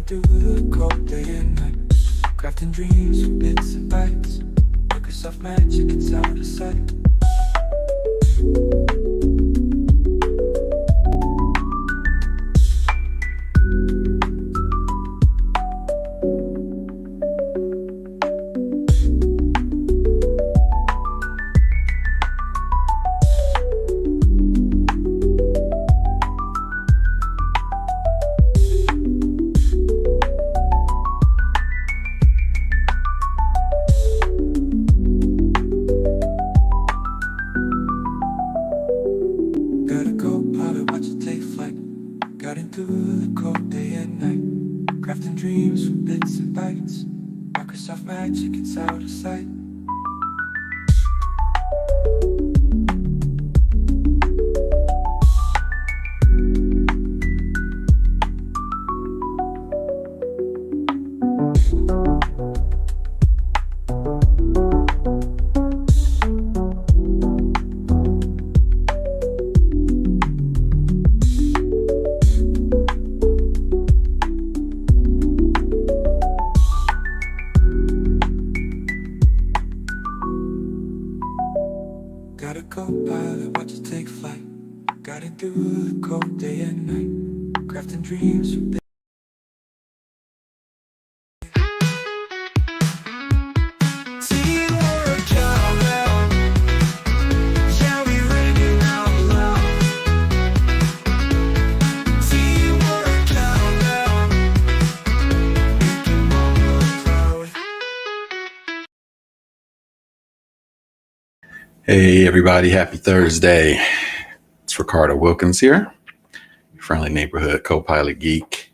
through the cold day and night, crafting dreams from bits and bytes. Microsoft Magic, it's out of sight. Got a Copilot, watch it take flight, guiding through the cold day and night, crafting dreams from bits and bytes. Microsoft Magic, it's out of sight. Got a Copilot, watch it take flight, guiding through the cold day and night, crafting dreams from bits. Teamwork countdown, shall we ring it out loud? Teamwork countdown, making mama proud. Hey everybody, happy Thursday. It's Ricardo Wilkins here, your friendly neighborhood Copilot geek.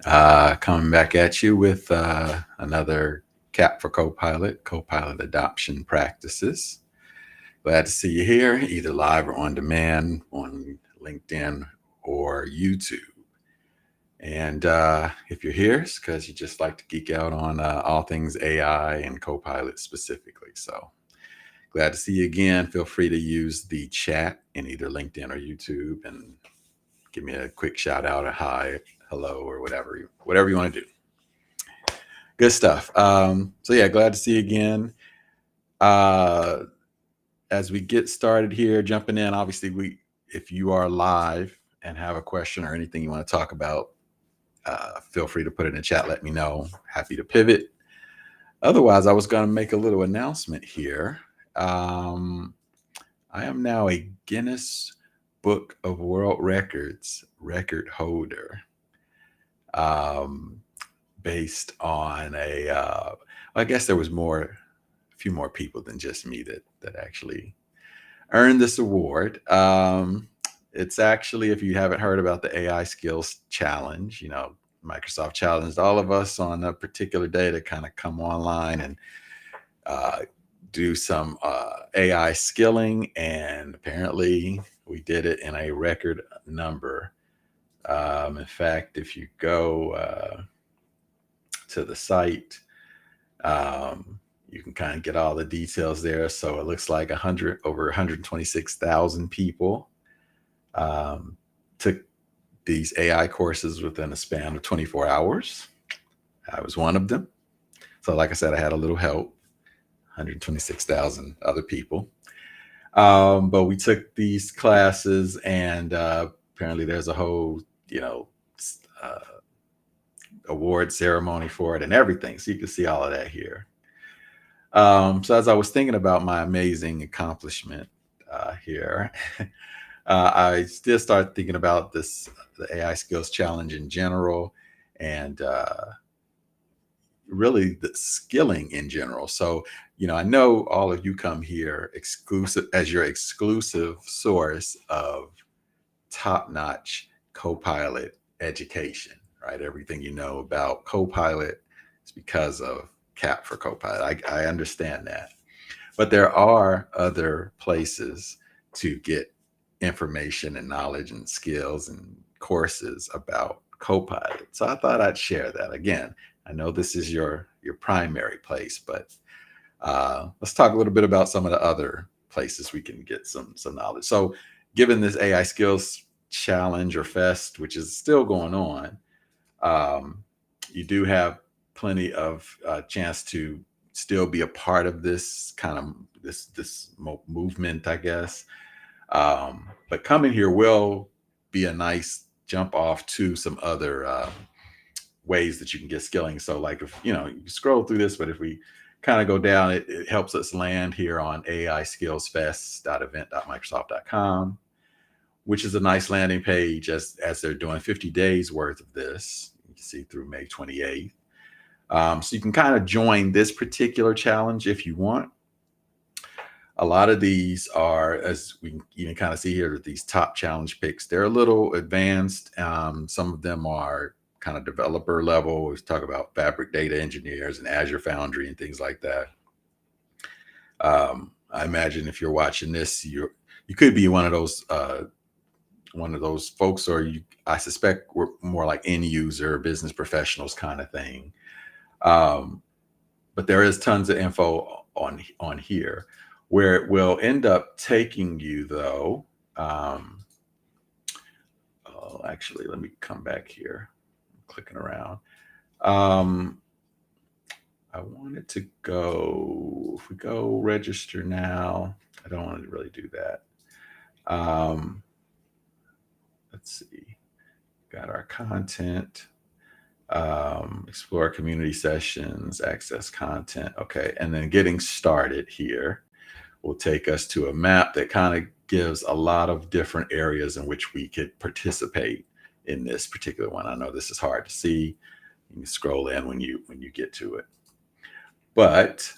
Coming back at you with another cap for Copilot, Copilot Adoption Practices. Glad to see you here, either live or on demand on LinkedIn or YouTube. And if you're here, it's because you just like to geek out on all things AI and Copilot specifically. So glad to see you again. Feel free to use the chat in either LinkedIn or YouTube and give me a quick shout out, a hi, hello, or whatever you want to do. Good stuff. So yeah, glad to see you again. As we get started here, jumping in, obviously if you are live and have a question or anything you want to talk about, feel free to put it in the chat. Let me know. Happy to pivot. Otherwise, I was going to make a little announcement here. I am now a Guinness Book of World Records record holder, based on I guess there was a few more people than just me that actually earned this award. It's actually, if you haven't heard about the AI Skills Challenge, Microsoft challenged all of us on a particular day to kind of come online and do some AI skilling, and apparently we did it in a record number. In fact, if you go to the site, you can kind of get all the details there. So it looks like over 126,000 people took these AI courses within a span of 24 hours. I was one of them. So like I said, I had a little help. 126,000 other people. But we took these classes, and apparently there's a whole, award ceremony for it and everything. So you can see all of that here. So as I was thinking about my amazing accomplishment here, I still started thinking about the AI Skills Challenge in general, and really the skilling in general. So, I know all of you come here as your exclusive source of top-notch Copilot education, right? Everything you know about Copilot is because of Cap for Copilot. I understand that. But there are other places to get information and knowledge and skills and courses about Copilot. So I thought I'd share that. Again, I know this is your primary place, but let's talk a little bit about some of the other places we can get some knowledge. So given this AI Skills Challenge or Fest, which is still going on, You do have plenty of chance to still be a part of this kind of this movement, I guess. But coming here will be a nice jump off to some other ways that you can get skilling. So like if you scroll through this, but if we kind of go down, it helps us land here on aiskillsfest.event.microsoft.com, which is a nice landing page as they're doing 50 days worth of this. You can see through May 28th. So you can kind of join this particular challenge if you want. A lot of these are, as we can even kind of see here, these top challenge picks. They're a little advanced. Some of them are kind of developer level. We talk about Fabric data engineers and Azure Foundry and things like that. I imagine if you're watching this, you could be one of those folks, or I suspect we're more like end user, business professionals kind of thing. But there is tons of info on here. Where it will end up taking you, though, actually, let me come back here. I'm clicking around. I wanted to go, if we go register now, I don't want to really do that. Let's see, got our content, explore community sessions, access content. Okay, and then getting started here will take us to a map that kind of gives a lot of different areas in which we could participate in this particular one. I know this is hard to see. You can scroll in when you get to it. But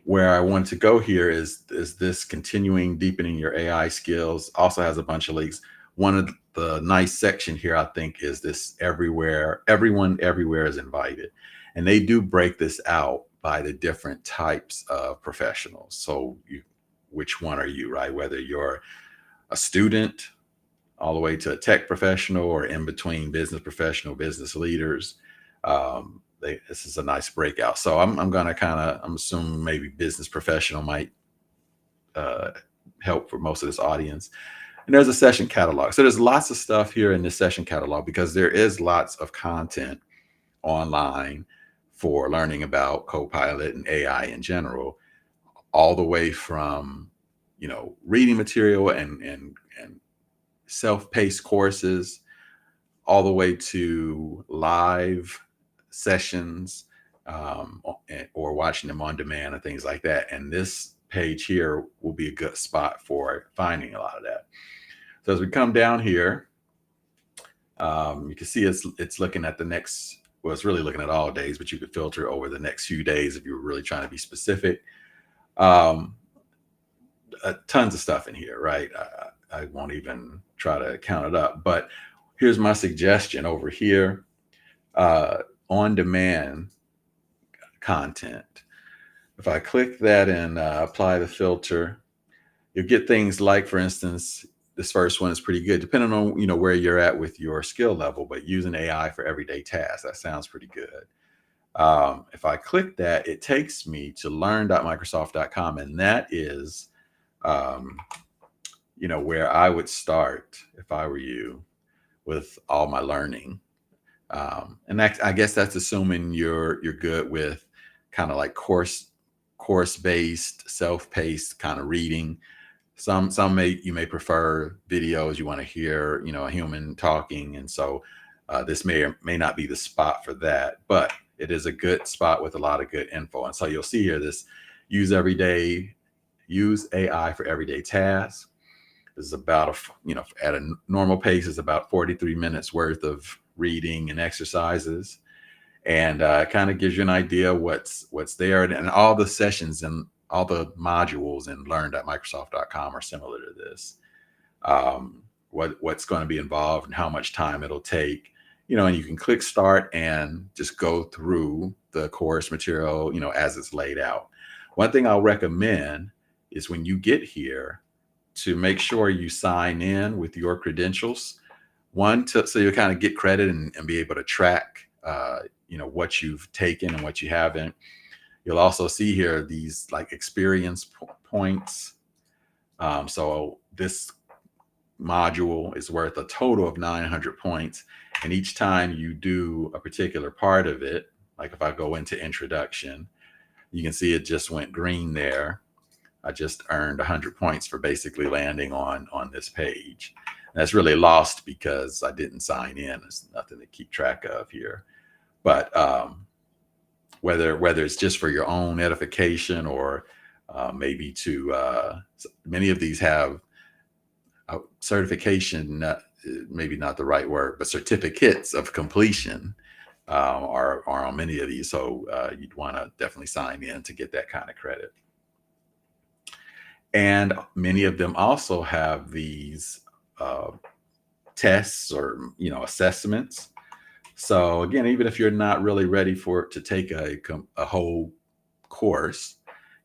where I want to go here is this continuing deepening your AI skills. Also has a bunch of links. One of the nice section here, I think, is this everyone everywhere is invited. And they do break this out by the different types of professionals. So which one are you, right? Whether you're a student all the way to a tech professional, or in between business professional, business leaders. This is a nice breakout. So I'm going to I'm assuming maybe business professional might help for most of this audience. And there's a session catalog. So there's lots of stuff here in this session catalog, because there is lots of content online for learning about Copilot and AI in general, all the way from, reading material and self-paced courses, all the way to live sessions, or watching them on demand and things like that. And this page here will be a good spot for finding a lot of that. So as we come down here, you can see it's looking at the next, well, it's really looking at all days, but you could filter over the next few days if you were really trying to be specific. Tons of stuff in here, right? I won't even try to count it up, but here's my suggestion over here. On-demand content. If I click that and apply the filter, you'll get things like, for instance, this first one is pretty good, depending on where you're at with your skill level, but using AI for everyday tasks, that sounds pretty good. If I click that, it takes me to learn.microsoft.com, and that is where I would start if I were you with all my learning. And I guess that's assuming you're good with kind of like course-based, self-paced kind of reading. Some you may prefer videos. You want to hear, a human talking. And so this may or may not be the spot for that, but it is a good spot with a lot of good info. And so you'll see here, this use AI for everyday tasks. This is about, at a normal pace, is about 43 minutes worth of reading and exercises. And kind of gives you an idea what's there. And all the sessions and all the modules in learn.microsoft.com are similar to this. What's going to be involved and how much time it'll take, and you can click start and just go through the course material, as it's laid out. One thing I'll recommend is when you get here to make sure you sign in with your credentials. So you kind of get credit and be able to track, what you've taken and what you haven't. You'll also see here these like experience points. So this module is worth a total of 900 points. And each time you do a particular part of it, like if I go into introduction, you can see it just went green there. I just earned 100 points for basically landing on this page. And that's really lost because I didn't sign in. There's nothing to keep track of here. But whether it's just for your own edification or maybe to many of these have certification, maybe not the right word, but certificates of completion are on many of these. So you'd want to definitely sign in to get that kind of credit. And many of them also have these tests or assessments. So again, even if you're not really ready to take a whole course,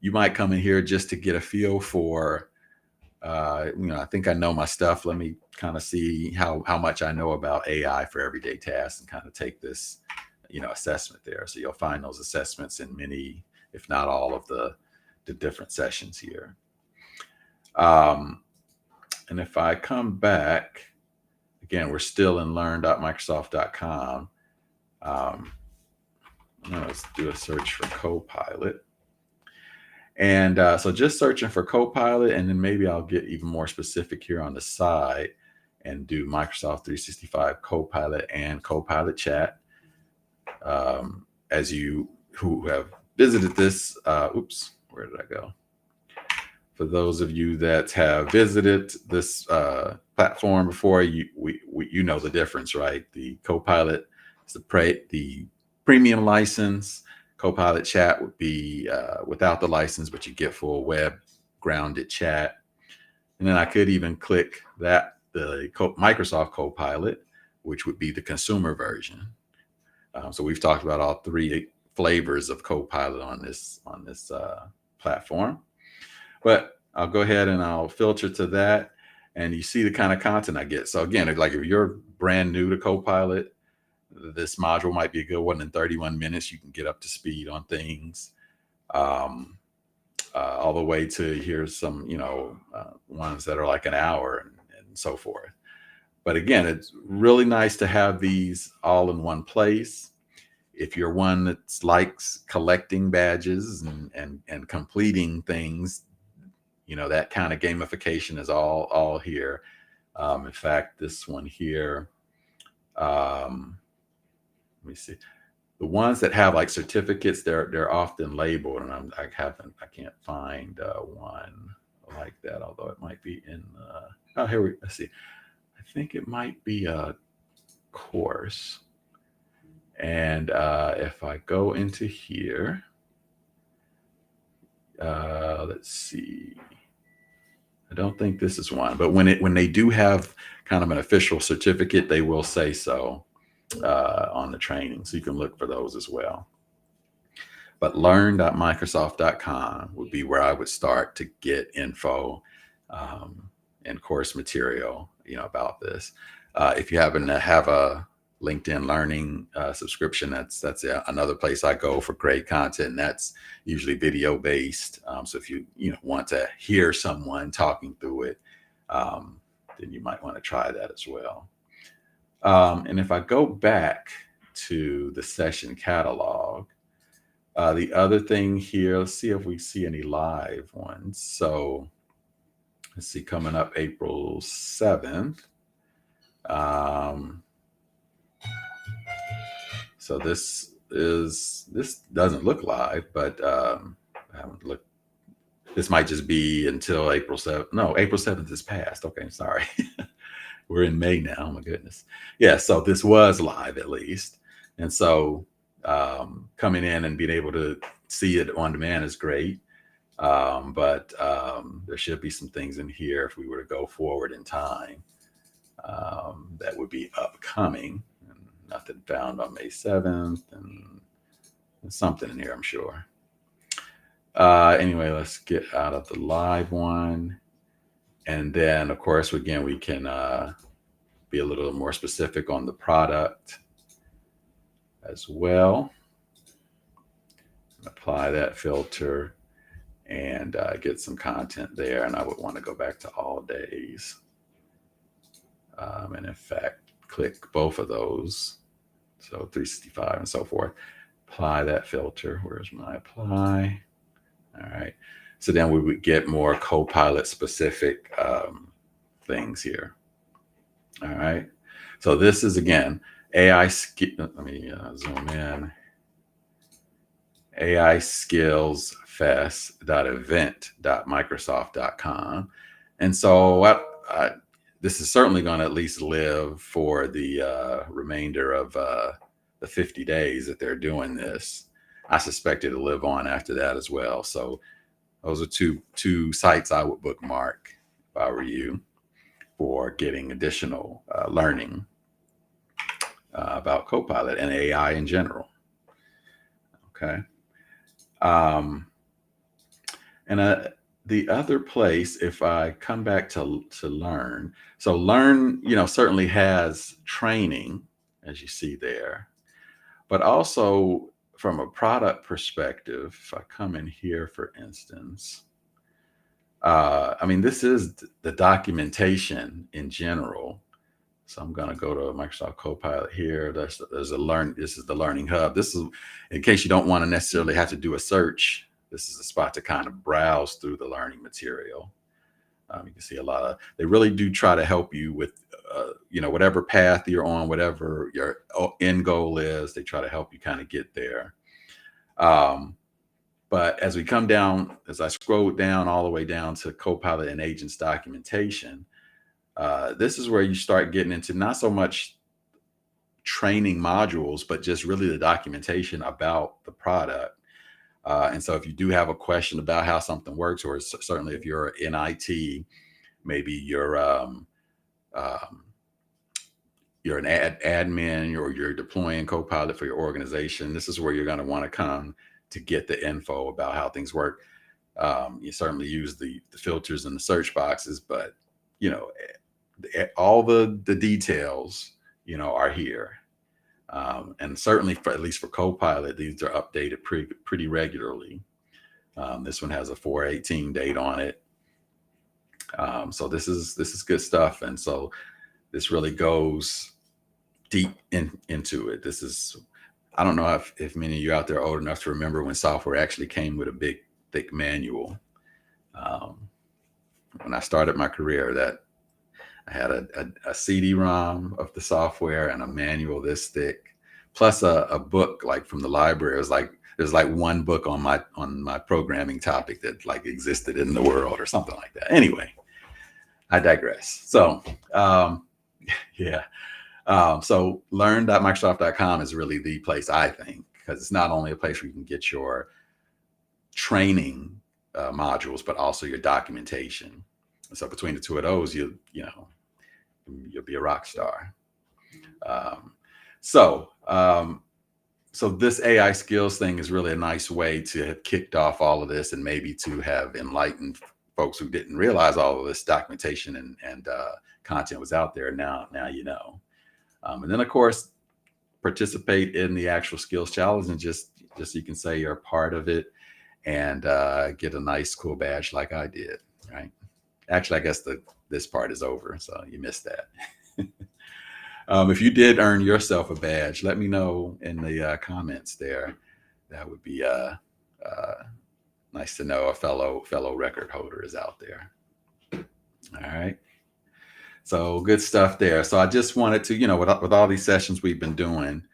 you might come in here just to get a feel for, I think I know my stuff. Let me kind of see how much I know about AI for everyday tasks and kind of take this, assessment there. So you'll find those assessments in many, if not all of the different sessions here. And if I come back, again, we're still in learn.microsoft.com. Let's do a search for Copilot. And so just searching for Copilot, and then maybe I'll get even more specific here on the side and do Microsoft 365 Copilot and Copilot Chat. As you who have visited this, where did I go? For those of you that have visited this platform before, you know the difference, right? The Copilot is the premium license. Copilot Chat would be without the license, but you get full web grounded chat. And then I could even click the Microsoft Copilot, which would be the consumer version. So we've talked about all three flavors of Copilot on this platform. But I'll go ahead and I'll filter to that, and you see the kind of content I get. So again, like if you're brand new to Copilot, this module might be a good one. In 31 minutes, you can get up to speed on things, all the way to here's some, ones that are like an hour and so forth. But again, it's really nice to have these all in one place. If you're one that likes collecting badges and completing things, that kind of gamification is all here. In fact, this one here, let me see. The ones that have like certificates, they're often labeled, and I can't find one like that. Although it might be in. Let's see. I think it might be a course. And if I go into here, let's see. I don't think this is one, but when they do have kind of an official certificate, they will say so on the training. So you can look for those as well. But learn.microsoft.com would be where I would start to get info and course material, about this. If you happen to have a LinkedIn Learning subscription, that's another place I go for great content. And that's usually video based. So if you want to hear someone talking through it, then you might want to try that as well. And if I go back to the session catalog, the other thing here, let's see if we see any live ones. So let's see, coming up April 7th. So this doesn't look live, but I haven't looked. This might just be until April 7th. No, April 7th is past. Okay, sorry. We're in May now. Oh my goodness. Yeah, so this was live at least. And so coming in and being able to see it on demand is great. But there should be some things in here if we were to go forward in time that would be upcoming. And nothing found on May 7th and something in here, I'm sure. Anyway, let's get out of the live one. And then, of course, again, we can be a little more specific on the product as well. Apply that filter and get some content there. And I would want to go back to all days. And in fact, click both of those. So 365 and so forth. Apply that filter. Where's my apply? All right. So then we would get more Copilot specific things here. All right. So this is, again, AI skill. Let me zoom in. AI skills fest.event.microsoft.com. And so this is certainly going to at least live for the remainder of the 50 days that they're doing this. I suspect it'll live on after that as well. So those are two sites I would bookmark if I were you for getting additional learning about Copilot and AI in general. Okay. And the other place, if I come back to Learn, so Learn, certainly has training, as you see there, but also from a product perspective, if I come in here, for instance, this is the documentation in general. So I'm going to go to Microsoft Copilot here. There's this is the Learning Hub. This is in case you don't want to necessarily have to do a search. This is a spot to kind of browse through the learning material. You can see they really do try to help you with, whatever path you're on, whatever your end goal is, they try to help you kind of get there. But as we come down, as I scroll down all the way down to Copilot and Agents documentation, this is where you start getting into not so much training modules, but just really the documentation about the product. And so if you do have a question about how something works, or certainly if you're in IT, maybe you're an admin, or you're deploying Copilot for your organization, this is where you're going to want to come to get the info about how things work. You certainly use the filters and the search boxes, but all the details, are here. And certainly at least for Copilot, these are updated pretty regularly. This one has a 4/18 date on it. So this is good stuff. And so this really goes deep into it. I don't know if many of you out there are old enough to remember when software actually came with a big, thick manual. When I started my career, that I had a CD-ROM of the software and a manual this thick, plus a book like from the library. It was like there's like one book on my programming topic that like existed in the world or something like that. Anyway, I digress. So yeah. So learn.microsoft.com is really the place, I think, because it's not only a place where you can get your training modules, but also your documentation. So between the two of those, you'll be a rock star. So this AI skills thing is really a nice way to have kicked off all of this, and maybe to have enlightened folks who didn't realize all of this documentation and content was out there. Now you know. And then of course, participate in the actual skills challenge, and just so you can say you're a part of it, and get a nice cool badge like I did. Right. Actually, I guess this part is over, so you missed that. If you did earn yourself a badge, let me know in the comments there. That would be nice to know a fellow record holder is out there. All right. So good stuff there. So I just wanted to, with all these sessions we've been doing,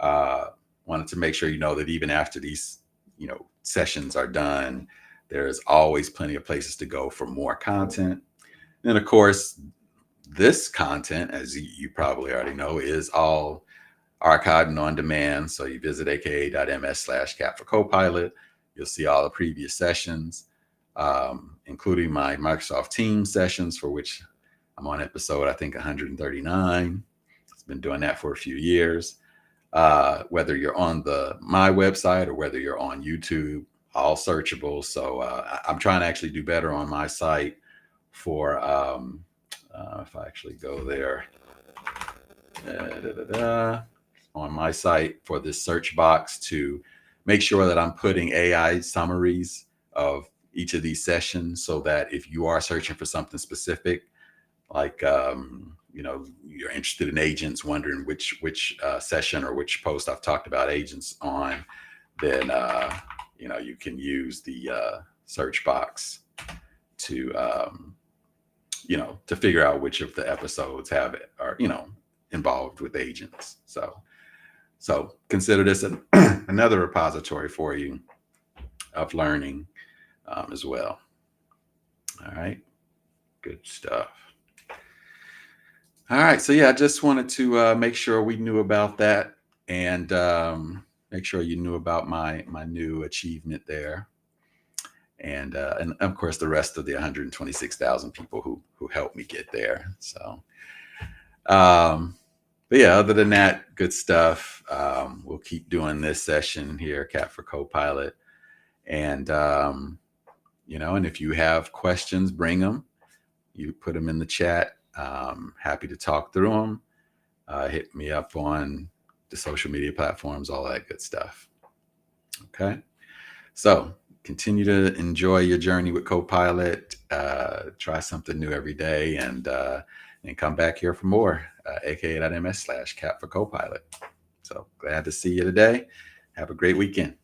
wanted to make sure that even after these, sessions are done, there's always plenty of places to go for more content. And of course, this content, as you probably already know, is all archived and on demand. So you visit aka.ms/cap4copilot. You'll see all the previous sessions, including my Microsoft Teams sessions, for which I'm on episode, I think, 139. It's been doing that for a few years. Whether you're on my website or whether you're on YouTube, all searchable. So I'm trying to actually do better on my site for, if I actually go there, on my site for this search box, to make sure that I'm putting AI summaries of each of these sessions, so that if you are searching for something specific, like, you're interested in agents, wondering which session or which post I've talked about agents on, then you can use the search box to to figure out which of the episodes are involved with agents. So consider this another repository for you of learning as well. All right, good stuff. All right, so yeah, I just wanted to make sure we knew about that, and make sure you knew about my new achievement there, and of course the rest of the 126,000 people who helped me get there. So, but yeah, other than that, good stuff. We'll keep doing this session here, Cap4Copilot, and and if you have questions, bring them. You put them in the chat. Happy to talk through them. Hit me up on the social media platforms, all that good stuff. Okay. So continue to enjoy your journey with Copilot. Try something new every day, and come back here for more. aka.ms/cap4copilot. So glad to see you today. Have a great weekend.